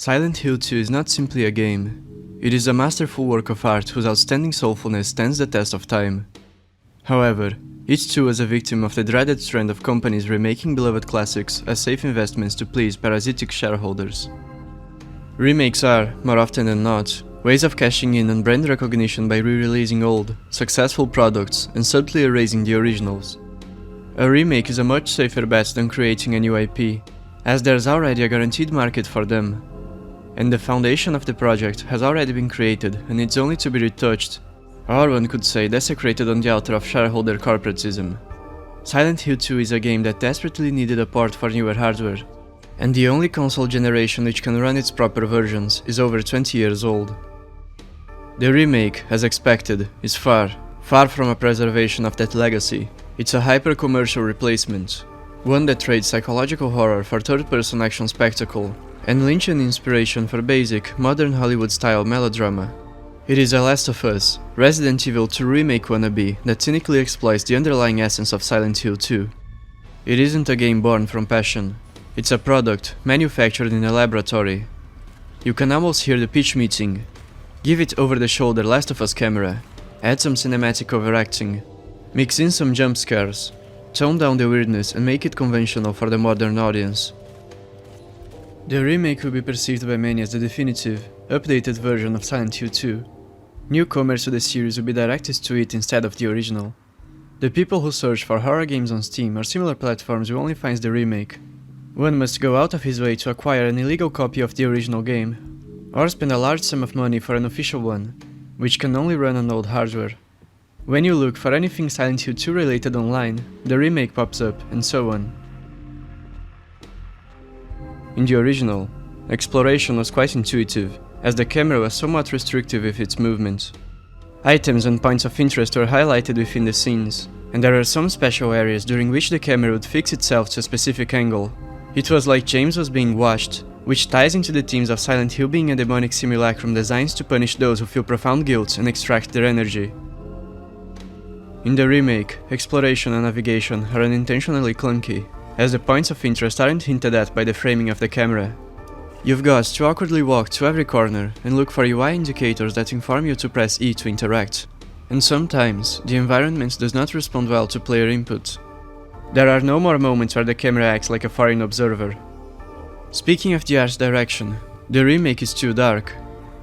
Silent Hill 2 is not simply a game. It is a masterful work of art whose outstanding soulfulness stands the test of time. However, it too was a victim of the dreaded trend of companies remaking beloved classics as safe investments to please parasitic shareholders. Remakes are, more often than not, ways of cashing in on brand recognition by re-releasing old, successful products and subtly erasing the originals. A remake is a much safer bet than creating a new IP, as there's already a guaranteed market for them, and the foundation of the project has already been created and it's only to be retouched, or one could say desecrated on the altar of shareholder corporatism. Silent Hill 2 is a game that desperately needed a port for newer hardware, and the only console generation which can run its proper versions is over 20 years old. The remake, as expected, is far from a preservation of that legacy. It's a hyper-commercial replacement, one that trades psychological horror for third-person action spectacle, and Lynchian inspiration for basic, modern Hollywood-style melodrama. It is a Last of Us, Resident Evil 2 remake wannabe that cynically exploits the underlying essence of Silent Hill 2. It isn't a game born from passion. It's a product manufactured in a laboratory. You can almost hear the pitch meeting. Give it over-the-shoulder Last of Us camera, add some cinematic overacting, mix in some jump scares, tone down the weirdness and make it conventional for the modern audience. The remake will be perceived by many as the definitive, updated version of Silent Hill 2. Newcomers to the series will be directed to it instead of the original. The people who search for horror games on Steam or similar platforms will only find the remake. One must go out of his way to acquire an illegal copy of the original game, or spend a large sum of money for an official one, which can only run on old hardware. When you look for anything Silent Hill 2 related online, the remake pops up, and so on. In the original, exploration was quite intuitive, as the camera was somewhat restrictive with its movement. Items and points of interest were highlighted within the scenes, and there were some special areas during which the camera would fix itself to a specific angle. It was like James was being watched, which ties into the themes of Silent Hill being a demonic simulacrum designed to punish those who feel profound guilt and extract their energy. In the remake, exploration and navigation are unintentionally clunky, as the points of interest aren't hinted at by the framing of the camera. You've got to awkwardly walk to every corner and look for UI indicators that inform you to press E to interact, and sometimes the environment does not respond well to player input. There are no more moments where the camera acts like a foreign observer. Speaking of the art direction, the remake is too dark,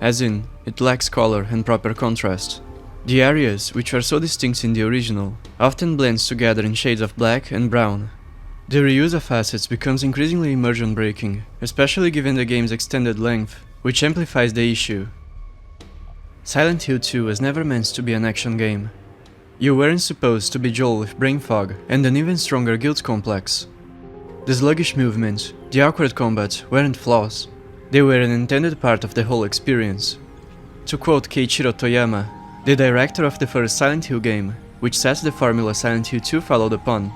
as in, it lacks color and proper contrast. The areas, which were so distinct in the original, often blends together in shades of black and brown. The reuse of assets becomes increasingly immersion breaking, especially given the game's extended length, which amplifies the issue. Silent Hill 2 was never meant to be an action game. You weren't supposed to be Joel with brain fog and an even stronger guilt complex. The sluggish movement, the awkward combat weren't flaws, they were an intended part of the whole experience. To quote Keiichiro Toyama, the director of the first Silent Hill game, which sets the formula Silent Hill 2 followed upon,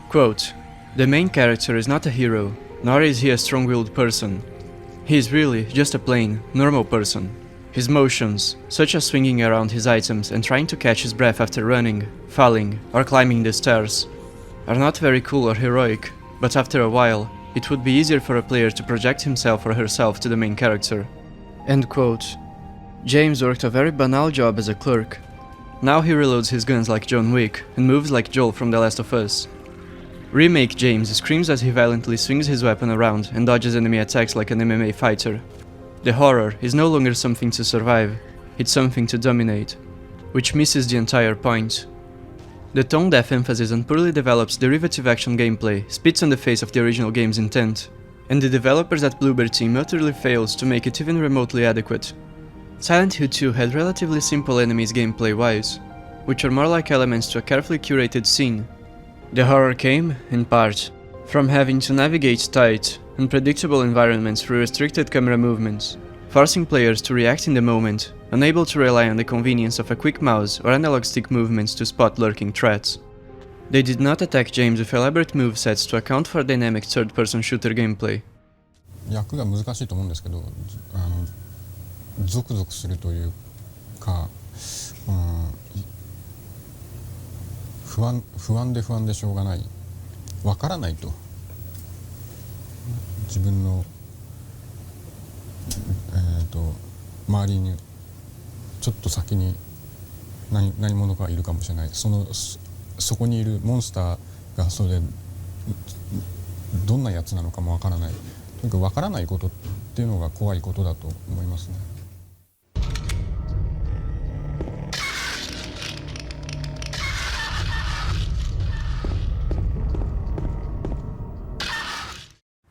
quote, "The main character is not a hero, nor is he a strong-willed person. He is really just a plain, normal person. His motions, such as swinging around his items and trying to catch his breath after running, falling, or climbing the stairs, are not very cool or heroic, but after a while, it would be easier for a player to project himself or herself to the main character." End quote. James worked a very banal job as a clerk. Now he reloads his guns like John Wick and moves like Joel from The Last of Us. Remake James screams as he violently swings his weapon around and dodges enemy attacks like an MMA fighter. The horror is no longer something to survive, it's something to dominate, which misses the entire point. The tone-deaf emphasis on poorly developed derivative action gameplay spits on the face of the original game's intent, and the developers at Bloober Team utterly fails to make it even remotely adequate. Silent Hill 2 had relatively simple enemies gameplay-wise, which are more like elements to a carefully curated scene. The horror came, in part, from having to navigate tight, unpredictable environments through restricted camera movements, forcing players to react in the moment, unable to rely on the convenience of a quick mouse or analog stick movements to spot lurking threats. They did not attack James with elaborate movesets to account for dynamic third-person shooter gameplay. 役が難しいと思うんですけど、ゾクゾクするというか、不安でしょうがない、わからないと、自分の周りにちょっと先に何者かいるかもしれない。そこにいるモンスターがそれでどんなやつなのかもわからない。とにかくわからないことっていうのが怖いことだと思いますね。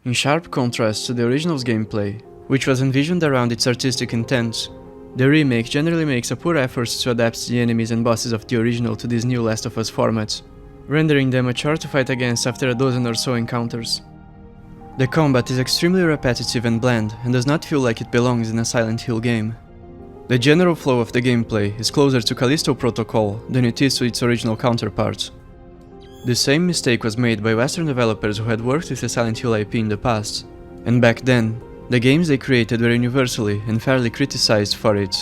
In sharp contrast to the original's gameplay, which was envisioned around its artistic intent, the remake generally makes a poor effort to adapt the enemies and bosses of the original to this new Last of Us format, rendering them a chore to fight against after a dozen or so encounters. The combat is extremely repetitive and bland, and does not feel like it belongs in a Silent Hill game. The general flow of the gameplay is closer to Callisto Protocol than it is to its original counterpart. The same mistake was made by Western developers who had worked with the Silent Hill IP in the past, and back then, the games they created were universally and fairly criticized for it.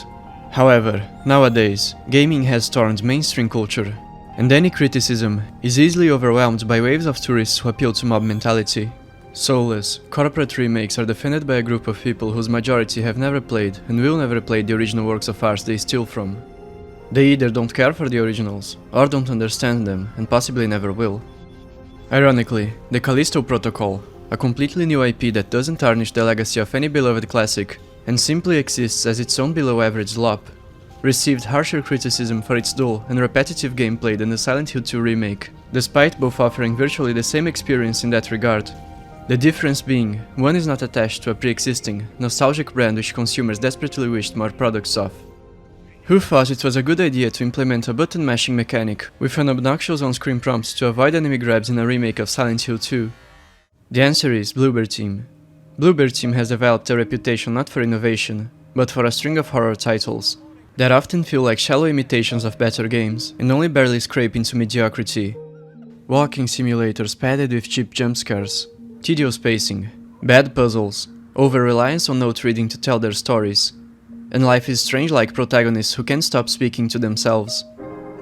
However, nowadays, gaming has stormed mainstream culture, and any criticism is easily overwhelmed by waves of tourists who appeal to mob mentality. Soulless, corporate remakes are defended by a group of people whose majority have never played and will never play the original works of art they steal from. They either don't care for the originals, or don't understand them, and possibly never will. Ironically, the Callisto Protocol, a completely new IP that doesn't tarnish the legacy of any beloved classic, and simply exists as its own below-average slop, received harsher criticism for its dull and repetitive gameplay than the Silent Hill 2 remake, despite both offering virtually the same experience in that regard. The difference being, one is not attached to a pre-existing, nostalgic brand which consumers desperately wished more products of. Who thought it was a good idea to implement a button mashing mechanic with an obnoxious on-screen prompt to avoid enemy grabs in a remake of Silent Hill 2? The answer is Bloober Team. Bloober Team has developed a reputation not for innovation, but for a string of horror titles that often feel like shallow imitations of better games and only barely scrape into mediocrity. Walking simulators padded with cheap jump scares, tedious pacing, bad puzzles, over-reliance on note reading to tell their stories, and Life is Strange like protagonists who can't stop speaking to themselves.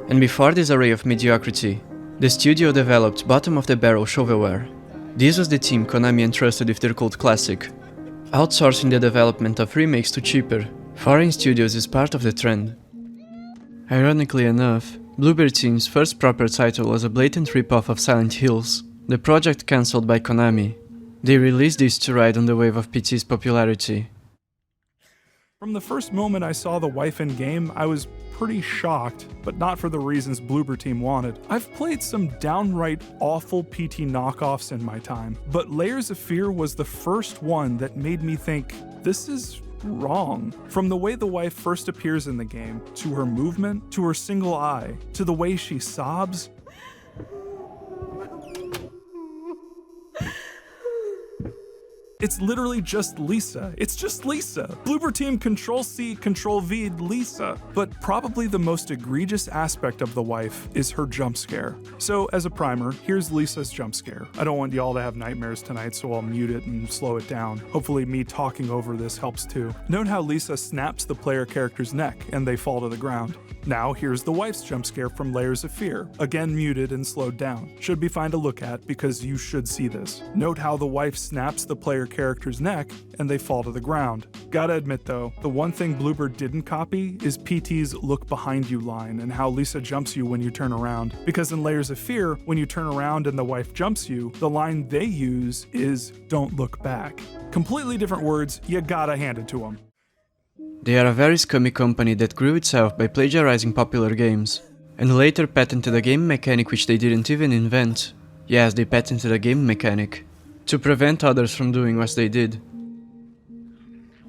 And before this array of mediocrity, the studio developed bottom-of-the-barrel shovelware. This was the team Konami entrusted with their cult classic. Outsourcing the development of remakes to cheaper, foreign studios is part of the trend. Ironically enough, Bloober Team's first proper title was a blatant rip-off of Silent Hills, the project cancelled by Konami. They released this to ride on the wave of PT's popularity. From the first moment I saw the wife in game, I was pretty shocked, but not for the reasons Bloober Team wanted. I've played some downright awful PT knockoffs in my time, but Layers of Fear was the first one that made me think, this is wrong. From the way the wife first appears in the game, to her movement, to her single eye, to the way she sobs, it's literally just Lisa. It's just Lisa. Bloober Team Control-C, Control-V, Lisa. But probably the most egregious aspect of the wife is her jump scare. So as a primer, here's Lisa's jump scare. I don't want y'all to have nightmares tonight, so I'll mute it and slow it down. Hopefully me talking over this helps too. Note how Lisa snaps the player character's neck and they fall to the ground. Now here's the wife's jump scare from Layers of Fear, again muted and slowed down. Should be fine to look at because you should see this. Note how the wife snaps the player character's neck and they fall to the ground. Gotta admit though, the one thing Bloober didn't copy is PT's look behind you line and how Lisa jumps you when you turn around. Because in Layers of Fear, when you turn around and the wife jumps you, the line they use is "don't look back." Completely different words, you gotta hand it to them. They are a very scummy company that grew itself by plagiarizing popular games, and later patented a game mechanic which they didn't even invent. Yes, they patented a game mechanic, to prevent others from doing what they did.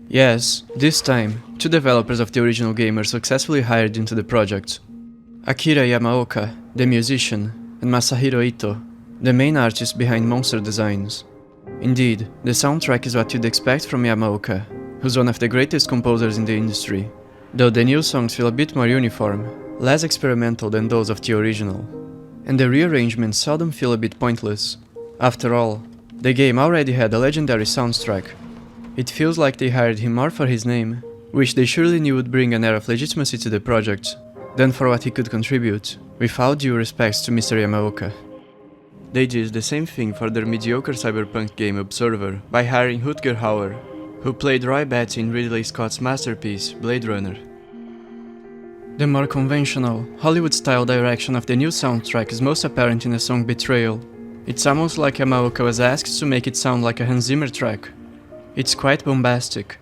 Yes, this time, two developers of the original game were successfully hired into the project. Akira Yamaoka, the musician, and Masahiro Ito, the main artist behind Monster Designs. Indeed, the soundtrack is what you'd expect from Yamaoka, who's one of the greatest composers in the industry, though the new songs feel a bit more uniform, less experimental than those of the original. And the rearrangements seldom feel a bit pointless. After all, the game already had a legendary soundtrack. It feels like they hired him more for his name, which they surely knew would bring an air of legitimacy to the project, than for what he could contribute, with all due respects to Mr. Yamaoka. They did the same thing for their mediocre cyberpunk game Observer by hiring Rutger Hauer, who played Roy Batty in Ridley Scott's masterpiece, Blade Runner. The more conventional, Hollywood-style direction of the new soundtrack is most apparent in the song Betrayal. It's almost like Yamaoka was asked to make it sound like a Hans Zimmer track. It's quite bombastic.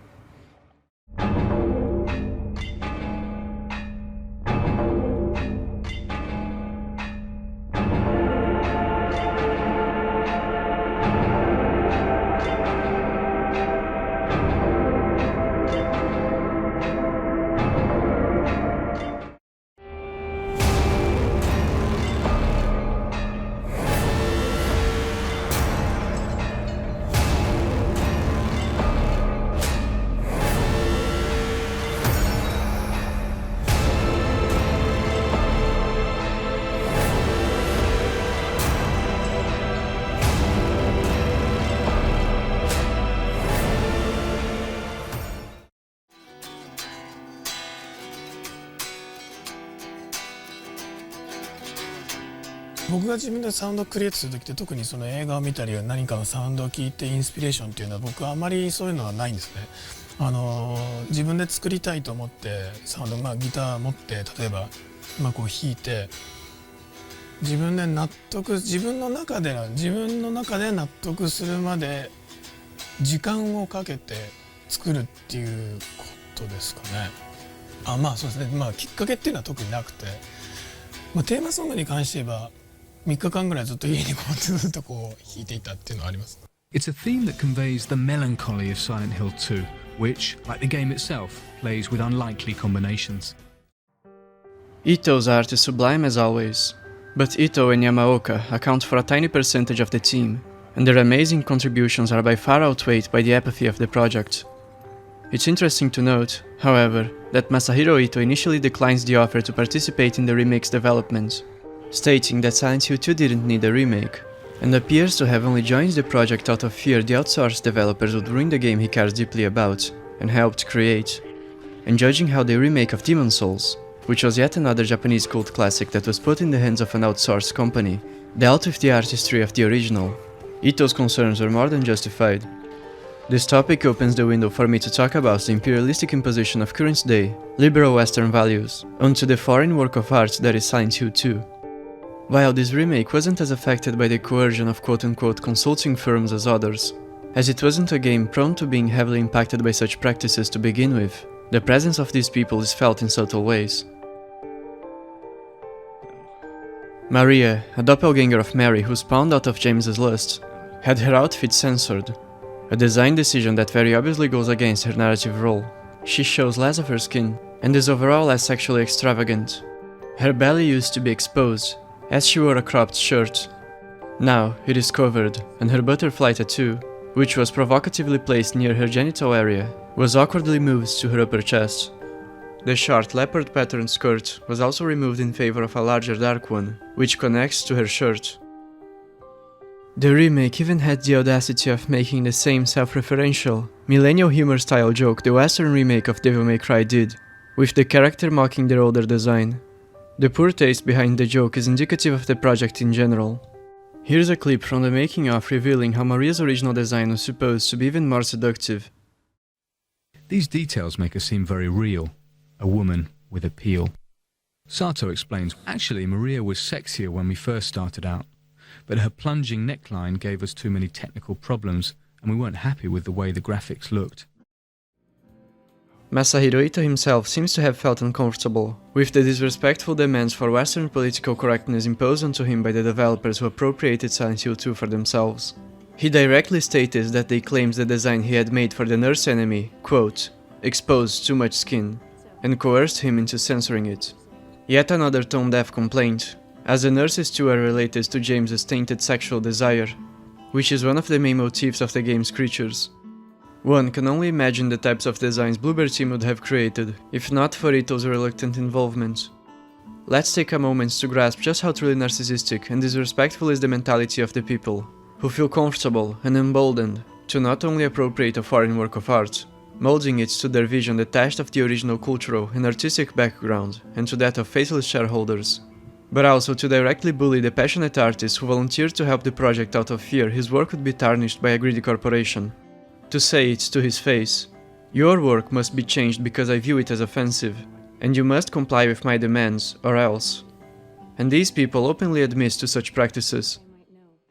僕が自分でサウンドをクリエイトする時って特にその映画を見たり何かのサウンドを聞いてインスピレーションっていうのは僕はあまりそういうのはないんですね。自分で作りたいと思ってサウンド、ギター持って例えばこう弾いて自分の中で納得するまで時間をかけて作るっていうことですかね。そうですね。きっかけっていうのは特になくて、テーマソングに関して言えば3日間ぐらいずっと家にこうずっとこう弾いていたっていうのはあります。It's a theme that conveys the melancholy of Silent Hill 2, which, like the game itself, plays with unlikely combinations. Ito's art is sublime as always, but Ito and Yamaoka account for a tiny percentage of the team, and their amazing contributions are by far outweighed by the apathy of the project. It's interesting to note, however, that Masahiro Ito initially declines the offer to participate in the remake's development, stating that Silent Hill 2 didn't need a remake, and appears to have only joined the project out of fear the outsourced developers would ruin the game he cares deeply about, and helped create. And judging how the remake of Demon's Souls, which was yet another Japanese cult classic that was put in the hands of an outsourced company, dealt with the artistry of the original, Ito's concerns were more than justified. This topic opens the window for me to talk about the imperialistic imposition of current-day, liberal Western values onto the foreign work of art that is Silent Hill 2. While this remake wasn't as affected by the coercion of quote-unquote consulting firms as others, as it wasn't a game prone to being heavily impacted by such practices to begin with, the presence of these people is felt in subtle ways. Maria, a doppelganger of Mary who spawned out of James's lust, had her outfit censored, a design decision that very obviously goes against her narrative role. She shows less of her skin, and is overall less sexually extravagant. Her belly used to be exposed, as she wore a cropped shirt. Now it is covered, and her butterfly tattoo, which was provocatively placed near her genital area, was awkwardly moved to her upper chest. The short leopard patterned skirt was also removed in favor of a larger dark one, which connects to her shirt. The remake even had the audacity of making the same self-referential, millennial humor-style joke the Western remake of Devil May Cry did, with the character mocking their older design. The poor taste behind the joke is indicative of the project in general. Here's a clip from the making-of revealing how Maria's original design was supposed to be even more seductive. These details make her seem very real, a woman with appeal. Sato explains, actually Maria was sexier when we first started out, but her plunging neckline gave us too many technical problems and we weren't happy with the way the graphics looked. Masahiro Ito himself seems to have felt uncomfortable with the disrespectful demands for Western political correctness imposed onto him by the developers who appropriated Silent Hill 2 for themselves. He directly stated that they claimed the design he had made for the nurse enemy, quote, exposed too much skin, and coerced him into censoring it. Yet another tone-deaf complaint, as the nurses too are related to James's tainted sexual desire, which is one of the main motifs of the game's creatures. One can only imagine the types of designs Bloober Team would have created, if not for Ito's reluctant involvement. Let's take a moment to grasp just how truly narcissistic and disrespectful is the mentality of the people, who feel comfortable and emboldened to not only appropriate a foreign work of art, molding it to their vision detached of the original cultural and artistic background and to that of faceless shareholders, but also to directly bully the passionate artist who volunteered to help the project out of fear his work would be tarnished by a greedy corporation. to say it to his face. Your work must be changed because I view it as offensive, and you must comply with my demands, or else. And these people openly admit to such practices.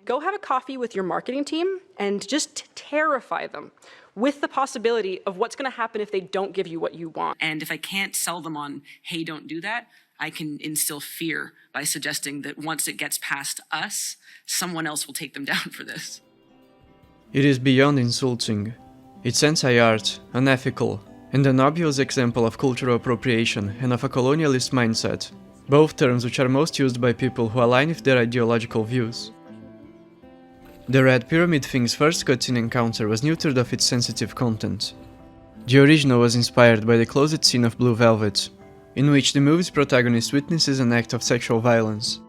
Go have a coffee with your marketing team and just terrify them with the possibility of what's going to happen if they don't give you what you want. And if I can't sell them on, hey, don't do that, I can instill fear by suggesting that once it gets past us, someone else will take them down for this. It is beyond insulting. It's anti-art, unethical, and an obvious example of cultural appropriation and of a colonialist mindset, both terms which are most used by people who align with their ideological views. The Red Pyramid Thing's first cutscene encounter was neutered of its sensitive content. The original was inspired by the closed scene of Blue Velvet, in which the movie's protagonist witnesses an act of sexual violence.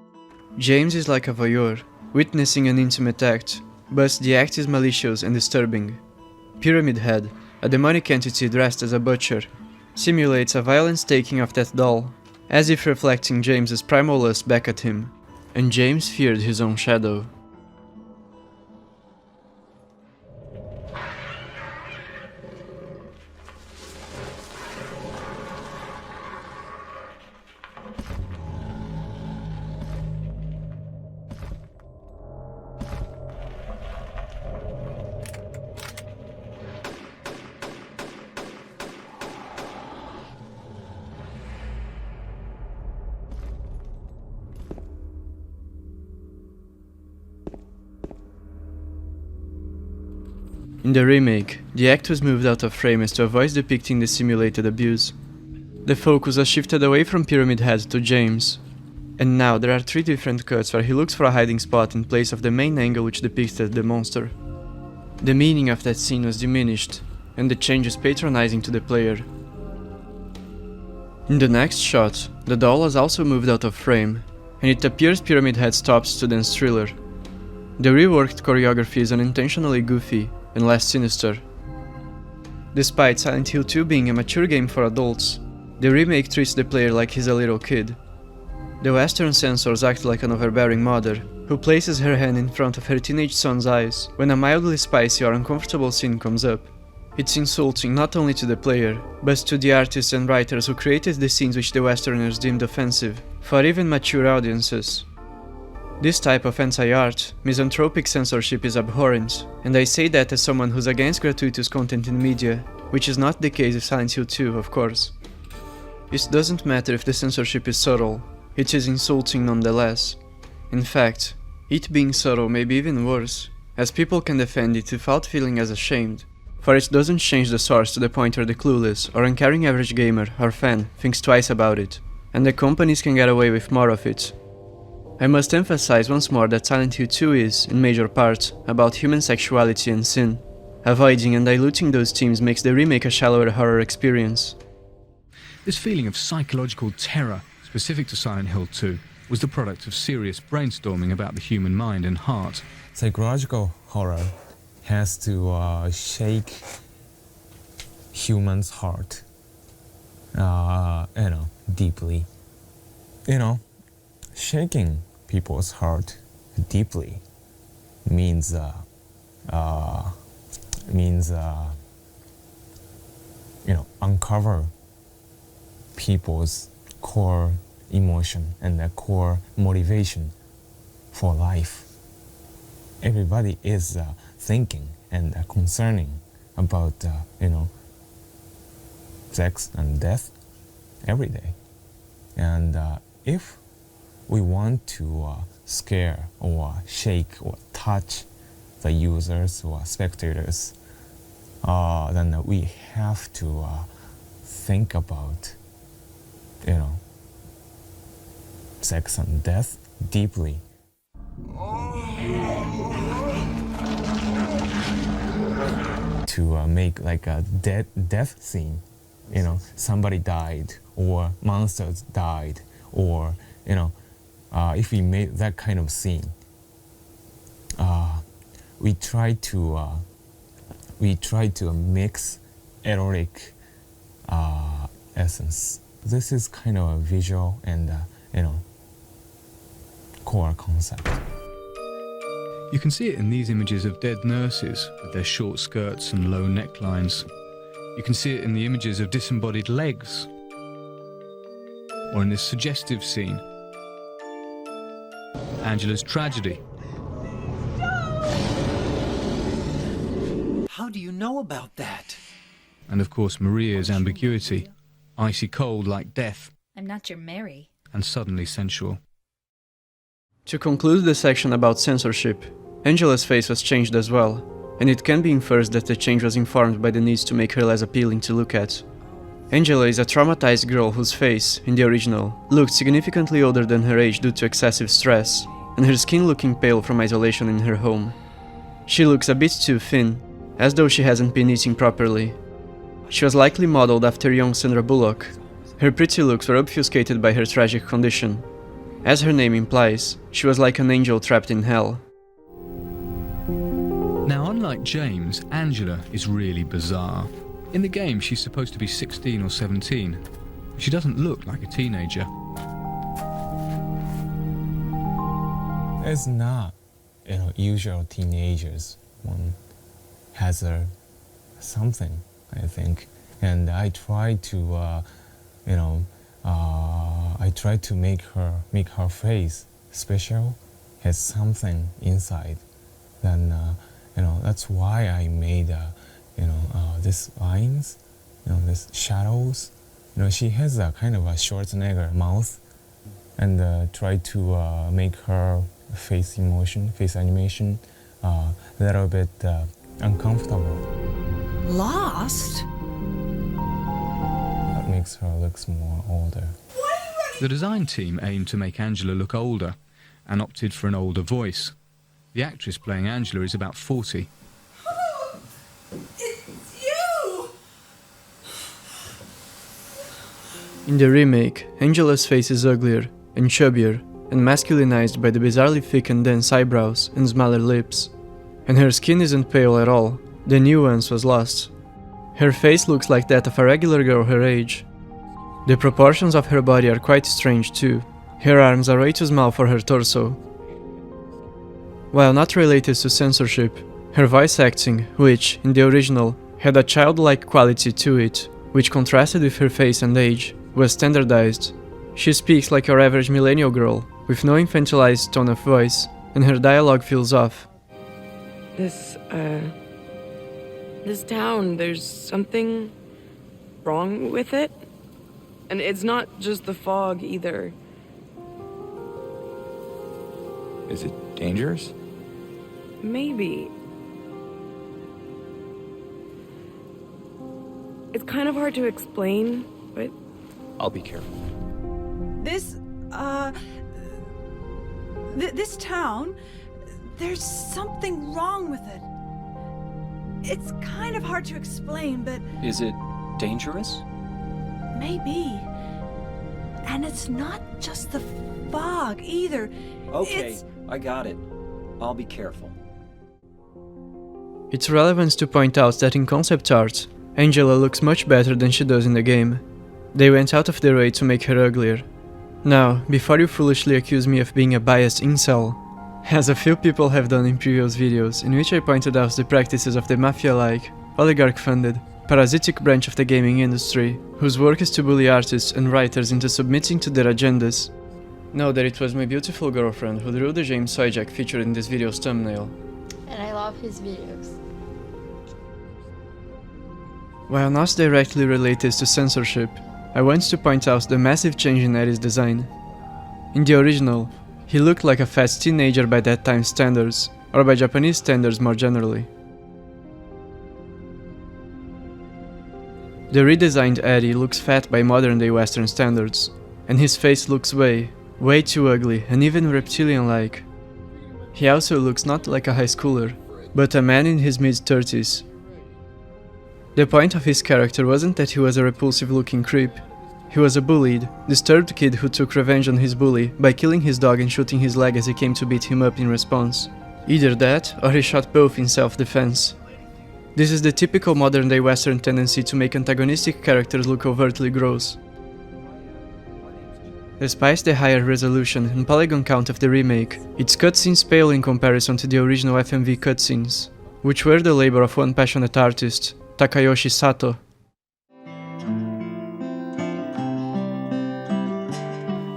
James is like a voyeur, witnessing an intimate act, but the act is malicious and disturbing. Pyramid Head, a demonic entity dressed as a butcher, simulates a violent taking of that doll, as if reflecting James's primal lust back at him, and James feared his own shadow. In the remake, the act was moved out of frame as to avoid depicting the simulated abuse. The focus was shifted away from Pyramid Head to James, and now there are 3 different cuts where he looks for a hiding spot in place of the main angle which depicted the monster. The meaning of that scene was diminished, and the change is patronizing to the player. In the next shot, the doll was also moved out of frame, and it appears Pyramid Head stops to dance Thriller. The reworked choreography is unintentionally goofy and less sinister. Despite Silent Hill 2 being a mature game for adults, the remake treats the player like he's a little kid. The Western censors act like an overbearing mother, who places her hand in front of her teenage son's eyes when a mildly spicy or uncomfortable scene comes up. It's insulting not only to the player, but to the artists and writers who created the scenes which the Westerners deemed offensive, for even mature audiences. This type of anti-art, misanthropic censorship is abhorrent, and I say that as someone who's against gratuitous content in media, which is not the case with Silent Hill 2, of course. It doesn't matter if the censorship is subtle, it is insulting nonetheless. In fact, it being subtle may be even worse, as people can defend it without feeling as ashamed, for it doesn't change the source to the point where the clueless or uncaring average gamer or fan thinks twice about it, and the companies can get away with more of it. I must emphasize once more that Silent Hill 2 is, in major part, about human sexuality and sin. Avoiding and diluting those themes makes the remake a shallower horror experience. This feeling of psychological terror, specific to Silent Hill 2, was the product of serious brainstorming about the human mind and heart. Psychological horror has to shake human's heart, deeply. Shaking people's heart deeply means uncover people's core emotion and their core motivation for life. Everybody is thinking and concerning about sex and death every day, and if we want to scare or shake or touch the users or spectators, then we have to think about, sex and death deeply. To make like a death scene, somebody died or monsters died, or if we made that kind of scene, we try to mix erotic essence. This is kind of a visual and core concept. You can see it in these images of dead nurses with their short skirts and low necklines. You can see it in the images of disembodied legs, or in this suggestive scene, Angela's tragedy. How do you know about that? And of course Maria's ambiguity, icy cold like death, I'm not your Mary. and suddenly sensual. To conclude the section about censorship, Angela's face was changed as well, and it can be inferred that the change was informed by the needs to make her less appealing to look at. Angela is a traumatized girl whose face, in the original, looked significantly older than her age due to excessive stress, and her skin looking pale from isolation in her home. She looks a bit too thin, as though she hasn't been eating properly. She was likely modeled after young Sandra Bullock. Her pretty looks were obfuscated by her tragic condition. As her name implies, she was like an angel trapped in hell. Now, unlike James, Angela is really bizarre. In the game, she's supposed to be 16 or 17. She doesn't look like a teenager. It's not, usual teenagers. One has something, I think, and I try to, I try to make her face special, has something inside. Then, that's why I made, these lines, these shadows. She has a kind of a Schwarzenegger mouth, and try to make her face animation, a little bit uncomfortable. Lost? That makes her look more older. The design team aimed to make Angela look older and opted for an older voice. The actress playing Angela is about 40. It's you! In the remake, Angela's face is uglier and chubbier and masculinized by the bizarrely thick and dense eyebrows and smaller lips. And her skin isn't pale at all, the nuance was lost. Her face looks like that of a regular girl her age. The proportions of her body are quite strange too. Her arms are way too small for her torso. While not related to censorship, her voice acting, which, in the original, had a childlike quality to it, which contrasted with her face and age, was standardized. She speaks like your average millennial girl, with no infantilized tone of voice, and her dialogue feels off. This town, there's something wrong with it. And it's not just the fog either. Is it dangerous? Maybe. It's kind of hard to explain, but... I'll be careful. This town, there's something wrong with it. It's kind of hard to explain, but Is it dangerous? maybe. And it's not just the fog either. Okay, I got it. I'll be careful. It's relevant to point out that in concept art, Angela looks much better than she does in the game. They went out of their way to make her uglier. Now, before you foolishly accuse me of being a biased incel, as a few people have done in previous videos in which I pointed out the practices of the mafia-like, oligarch-funded, parasitic branch of the gaming industry, whose work is to bully artists and writers into submitting to their agendas. Know that it was my beautiful girlfriend who drew the James Soyjak featured in this video's thumbnail. And I love his videos. While not directly related to censorship, I want to point out the massive change in Eddie's design. In the original, he looked like a fat teenager by that time's standards, or by Japanese standards more generally. The redesigned Eddie looks fat by modern-day Western standards, and his face looks way too ugly and even reptilian-like. He also looks not like a high schooler, but a man in his mid-30s. The point of his character wasn't that he was a repulsive-looking creep. He was a bullied, disturbed kid who took revenge on his bully by killing his dog and shooting his leg as he came to beat him up in response. Either that, or he shot both in self-defense. This is the typical modern-day Western tendency to make antagonistic characters look overtly gross. Despite the higher resolution and polygon count of the remake, its cutscenes pale in comparison to the original FMV cutscenes, which were the labor of one passionate artist, Takayoshi Sato.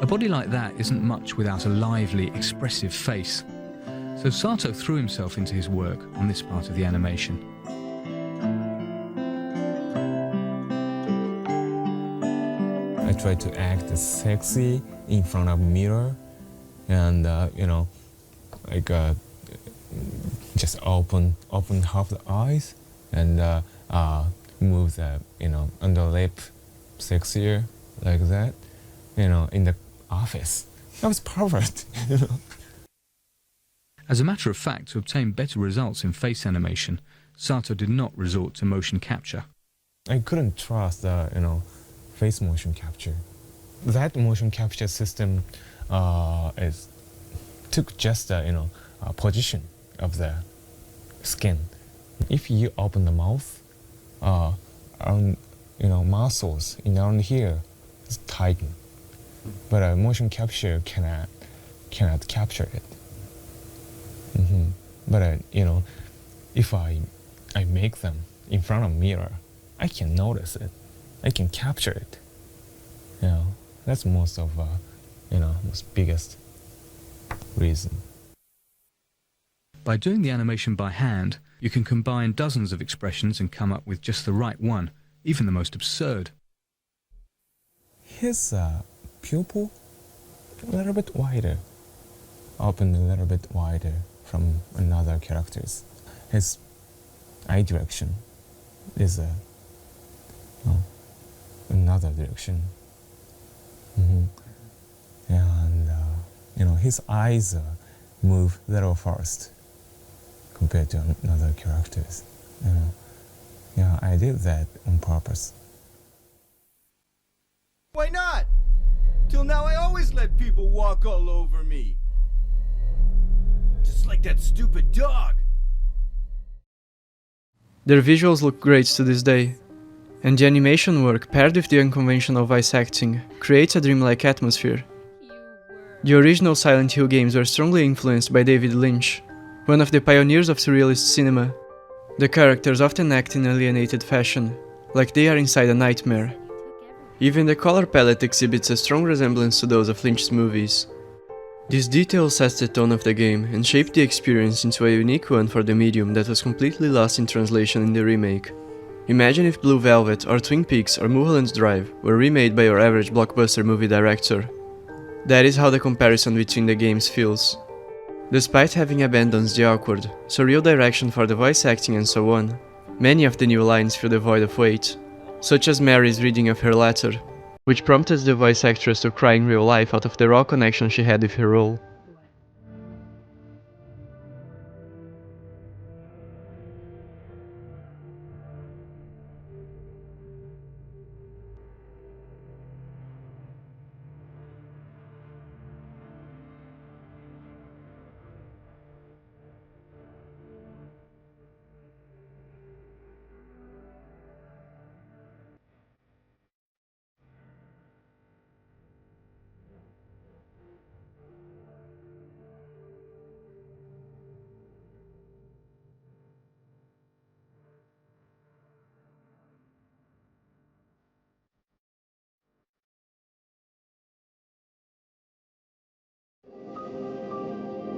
A body like that isn't much without a lively, expressive face. So Sato threw himself into his work on this part of the animation. I try to act sexy in front of mirror, and just open half the eyes and move the under lip sexier like that. In the office, that was perfect. As a matter of fact, to obtain better results in face animation, Sato did not resort to motion capture. I couldn't trust the face motion capture. That motion capture system took just the position of the skin. If you open the mouth, muscles around here is tighten, but a motion capture cannot capture it. But if I make them in front of mirror, I can notice it. I can capture it. That's most of most biggest reason. By doing the animation by hand, you can combine dozens of expressions and come up with just the right one, even the most absurd. His pupil a little bit wider, open a little bit wider from another characters. His eye direction is another direction. And his eyes move a little fast compared to another characters. I did that on purpose. Why not? Till now I always let people walk all over me. Just like that stupid dog. Their visuals look great to this day, and the animation work paired with the unconventional voice acting creates a dreamlike atmosphere. The original Silent Hill games were strongly influenced by David Lynch, one of the pioneers of surrealist cinema. The characters often act in alienated fashion, like they are inside a nightmare. Even the color palette exhibits a strong resemblance to those of Lynch's movies. This detail sets the tone of the game and shaped the experience into a unique one for the medium that was completely lost in translation in the remake. Imagine if Blue Velvet or Twin Peaks or Mulholland Drive were remade by your average blockbuster movie director. That is how the comparison between the games feels. Despite having abandoned the awkward, surreal direction for the voice acting and so on, many of the new lines feel devoid of weight, such as Mary's reading of her letter, which prompted the voice actress to cry in real life out of the raw connection she had with her role.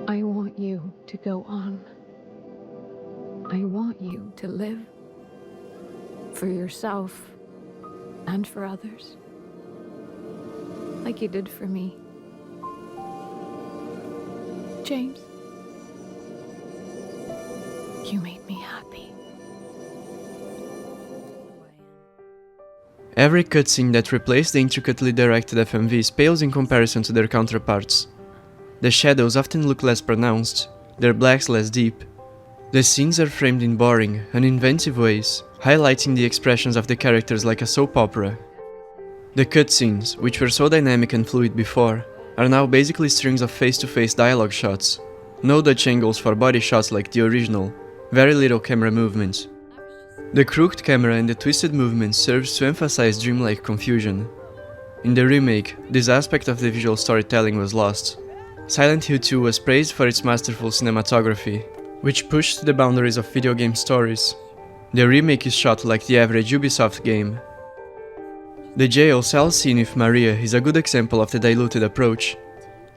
I want you to go on. I want you to live. For yourself and for others. Like you did for me. James. You made me happy. Every cutscene that replaced the intricately directed FMVs pales in comparison to their counterparts. The shadows often look less pronounced, their blacks less deep. The scenes are framed in boring, uninventive ways, highlighting the expressions of the characters like a soap opera. The cutscenes, which were so dynamic and fluid before, are now basically strings of face-to-face dialogue shots. No Dutch angles for body shots like the original, very little camera movement. The crooked camera and the twisted movement serves to emphasize dreamlike confusion. In the remake, this aspect of the visual storytelling was lost. Silent Hill 2 was praised for its masterful cinematography, which pushed the boundaries of video game stories. The remake is shot like the average Ubisoft game. The jail cell scene with Maria is a good example of the diluted approach.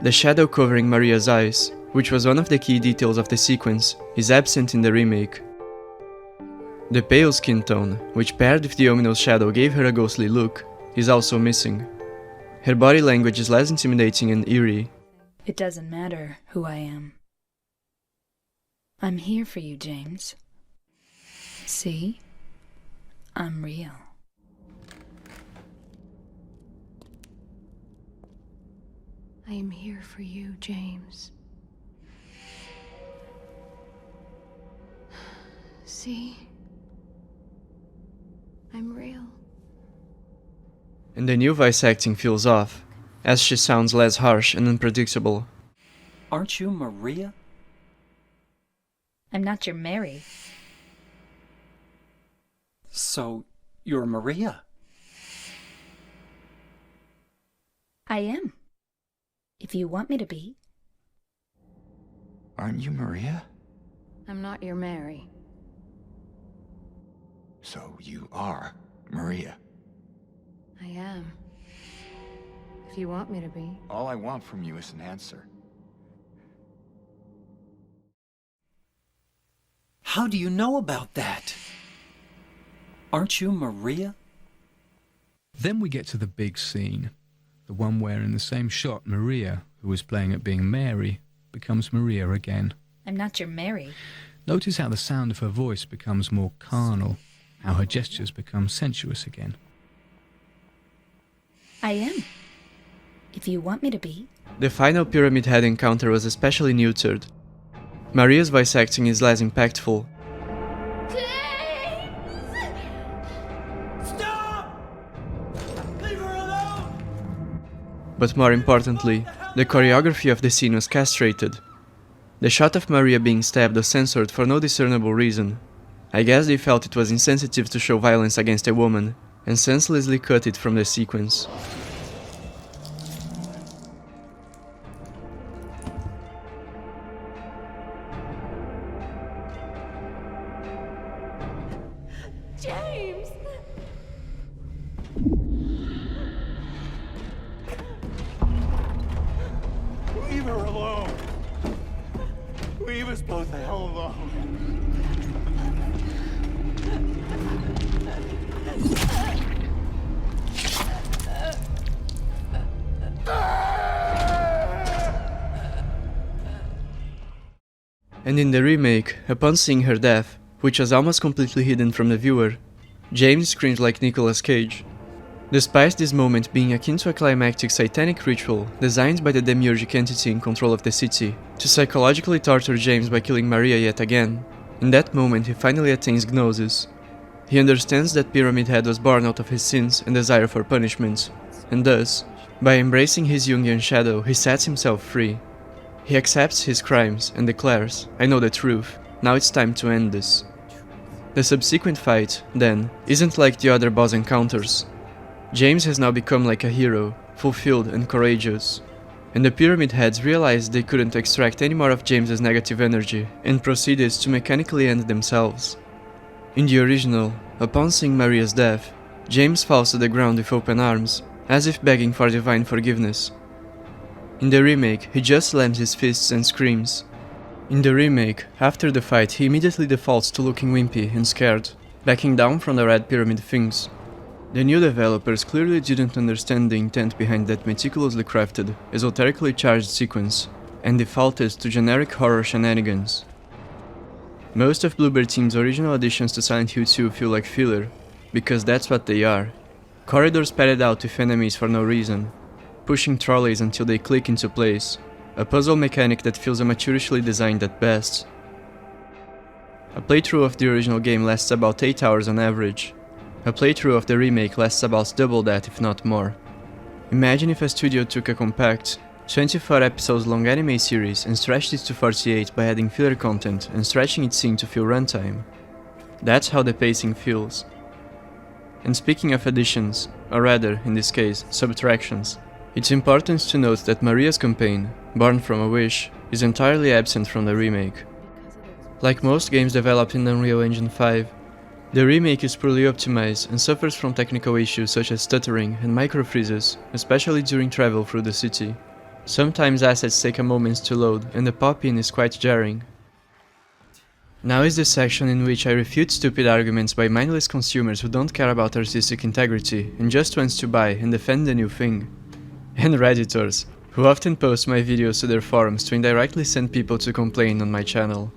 The shadow covering Maria's eyes, which was one of the key details of the sequence, is absent in the remake. The pale skin tone, which paired with the ominous shadow gave her a ghostly look, is also missing. Her body language is less intimidating and eerie. It doesn't matter who I am. I'm here for you, James. See? I'm real. I am here for you, James. See? I'm real. And the new voice acting feels off, as she sounds less harsh and unpredictable. Aren't you Maria? I'm not your Mary. So, you're Maria? I am. If you want me to be. Aren't you Maria? I'm not your Mary. So you are Maria. I am. If you want me to be. All I want from you is an answer. How do you know about that? Aren't you Maria? Then we get to the big scene. The one where in the same shot Maria, who was playing at being Mary, becomes Maria again. I'm not your Mary. Notice how the sound of her voice becomes more carnal, how her gestures become sensuous again. I am. If you want me to be. The final Pyramid Head encounter was especially neutered. Maria's voice acting is less impactful. But more importantly, the choreography of the scene was castrated. The shot of Maria being stabbed was censored for no discernible reason. I guess they felt it was insensitive to show violence against a woman, and senselessly cut it from the sequence. James! Leave her alone! Leave us both the hell alone! And in the remake, upon seeing her death, which was almost completely hidden from the viewer, James screams like Nicolas Cage. Despite this moment being akin to a climactic satanic ritual designed by the demiurgic entity in control of the city to psychologically torture James by killing Maria yet again, in that moment he finally attains gnosis. He understands that Pyramid Head was born out of his sins and desire for punishment, and thus, by embracing his Jungian shadow, he sets himself free. He accepts his crimes and declares, "I know the truth, now it's time to end this." The subsequent fight, then, isn't like the other boss encounters. James has now become like a hero, fulfilled and courageous. And the Pyramid Heads realized they couldn't extract any more of James's negative energy and proceeded to mechanically end themselves. In the original, upon seeing Maria's death, James falls to the ground with open arms, as if begging for divine forgiveness. In the remake, he just slams his fists and screams. In the remake, after the fight, he immediately defaults to looking wimpy and scared, backing down from the red pyramid things. The new developers clearly didn't understand the intent behind that meticulously crafted, esoterically charged sequence, and defaulted to generic horror shenanigans. Most of Bloober Team's original additions to Silent Hill 2 feel like filler, because that's what they are. Corridors padded out with enemies for no reason, pushing trolleys until they click into place, a puzzle mechanic that feels amateurishly designed at best. A playthrough of the original game lasts about 8 hours on average. A playthrough of the remake lasts about double that, if not more. Imagine if a studio took a compact, 24 episodes long anime series and stretched it to 48 by adding filler content and stretching its scene to fill runtime. That's how the pacing feels. And speaking of additions, or rather, in this case, subtractions, it's important to note that Maria's campaign, born from a wish, is entirely absent from the remake. Like most games developed in Unreal Engine 5, the remake is poorly optimized and suffers from technical issues such as stuttering and micro-freezes, especially during travel through the city. Sometimes assets take a moment to load and the pop-in is quite jarring. Now is the section in which I refute stupid arguments by mindless consumers who don't care about artistic integrity and just wants to buy and defend the new thing. And Redditors, who often post my videos to their forums to indirectly send people to complain on my channel.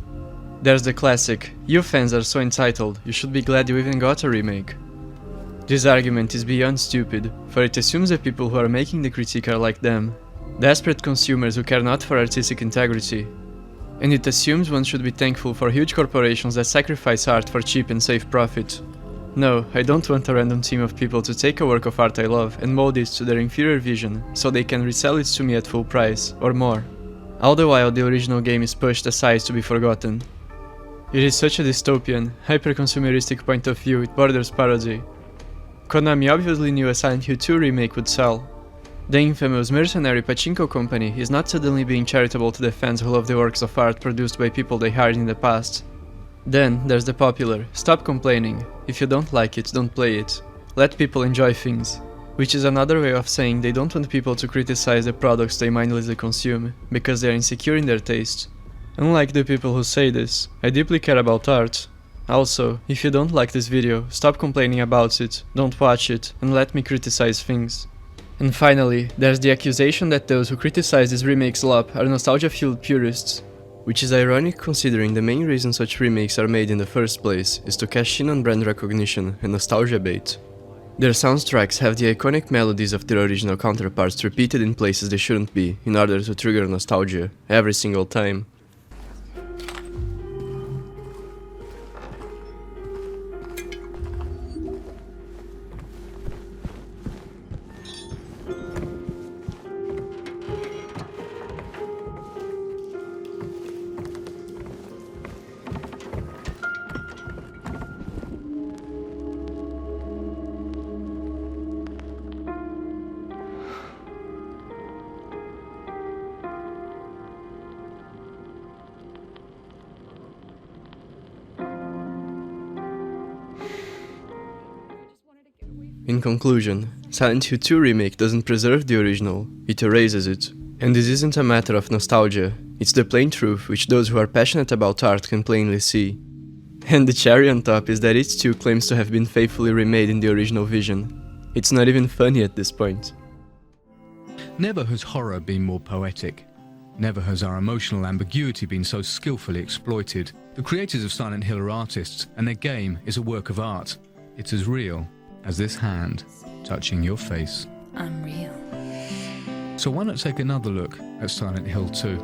There's the classic, "You fans are so entitled, you should be glad you even got a remake." This argument is beyond stupid, for it assumes the people who are making the critique are like them, desperate consumers who care not for artistic integrity. And it assumes one should be thankful for huge corporations that sacrifice art for cheap and safe profit. No, I don't want a random team of people to take a work of art I love and mold it to their inferior vision so they can resell it to me at full price, or more. All the while the original game is pushed aside to be forgotten. It is such a dystopian, hyper-consumeristic point of view it borders parody. Konami obviously knew a Silent Hill 2 remake would sell. The infamous mercenary pachinko company is not suddenly being charitable to the fans who love the works of art produced by people they hired in the past. Then there's the popular, "Stop complaining, if you don't like it, don't play it. Let people enjoy things." Which is another way of saying they don't want people to criticize the products they mindlessly consume, because they are insecure in their taste. Unlike the people who say this, I deeply care about art. Also, if you don't like this video, stop complaining about it, don't watch it, and let me criticize things. And finally, there's the accusation that those who criticize this remake slop are nostalgia-fueled purists. Which is ironic considering the main reason such remakes are made in the first place is to cash in on brand recognition and nostalgia bait. Their soundtracks have the iconic melodies of their original counterparts repeated in places they shouldn't be, in order to trigger nostalgia, every single time. In conclusion, Silent Hill 2 Remake doesn't preserve the original, it erases it. And this isn't a matter of nostalgia, it's the plain truth which those who are passionate about art can plainly see. And the cherry on top is that it too claims to have been faithfully remade in the original vision. It's not even funny at this point. Never has horror been more poetic. Never has our emotional ambiguity been so skillfully exploited. The creators of Silent Hill are artists, and their game is a work of art. It's as real as this hand touching your face. I'm real. So why not take another look at Silent Hill 2?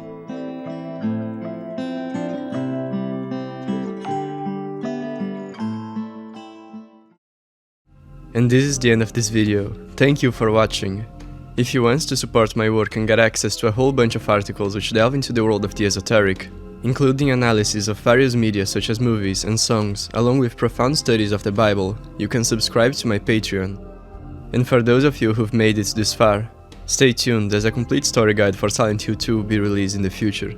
And this is the end of this video. Thank you for watching. If you want to support my work and get access to a whole bunch of articles which delve into the world of the esoteric, including analysis of various media such as movies and songs, along with profound studies of the Bible, you can subscribe to my Patreon. And for those of you who've made it this far, stay tuned as a complete story guide for Silent Hill 2 will be released in the future.